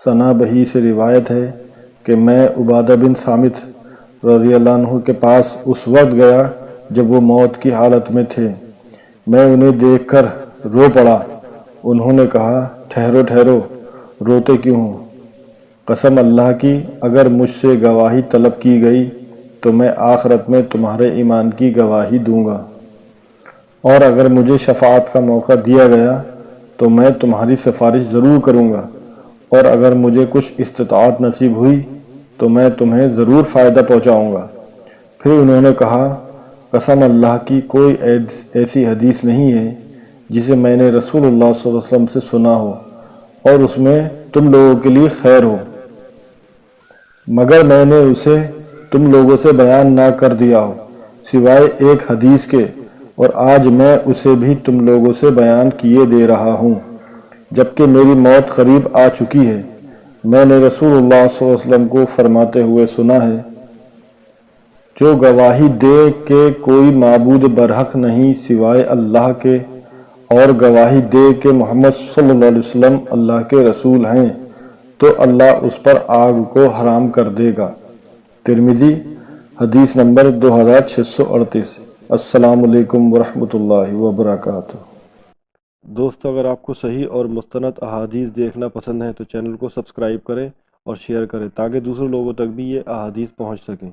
ثنا بہی سے روایت ہے کہ میں عبادہ بن صامت رضی اللہ عنہ کے پاس اس وقت گیا جب وہ موت کی حالت میں تھے۔ میں انہیں دیکھ کر رو پڑا۔ انہوں نے کہا، ٹھہرو ٹھہرو، روتے کیوں ہو؟ قسم اللہ کی، اگر مجھ سے گواہی طلب کی گئی تو میں آخرت میں تمہارے ایمان کی گواہی دوں گا، اور اگر مجھے شفاعت کا موقع دیا گیا تو میں تمہاری سفارش ضرور کروں گا، اور اگر مجھے کچھ استطاعت نصیب ہوئی تو میں تمہیں ضرور فائدہ پہنچاؤں گا۔ پھر انہوں نے کہا، قسم اللہ کی، کوئی ایسی حدیث نہیں ہے جسے میں نے رسول اللہ صلی اللہ علیہ وسلم سے سنا ہو اور اس میں تم لوگوں کے لیے خیر ہو، مگر میں نے اسے تم لوگوں سے بیان نہ کر دیا ہو سوائے ایک حدیث کے، اور آج میں اسے بھی تم لوگوں سے بیان کیے دے رہا ہوں، جبکہ میری موت قریب آ چکی ہے۔ میں نے رسول اللہ صلی اللہ علیہ وسلم کو فرماتے ہوئے سنا ہے، جو گواہی دے کہ کوئی معبود برحق نہیں سوائے اللہ کے، اور گواہی دے کہ محمد صلی اللہ علیہ وسلم اللہ کے رسول ہیں، تو اللہ اس پر آگ کو حرام کر دے گا۔ ترمذی، حدیث نمبر 2638۔ السلام علیکم ورحمۃ اللہ وبرکاتہ۔ دوستو، اگر آپ کو صحیح اور مستند احادیث دیکھنا پسند ہے تو چینل کو سبسکرائب کریں اور شیئر کریں تاکہ دوسرے لوگوں تک بھی یہ احادیث پہنچ سکیں۔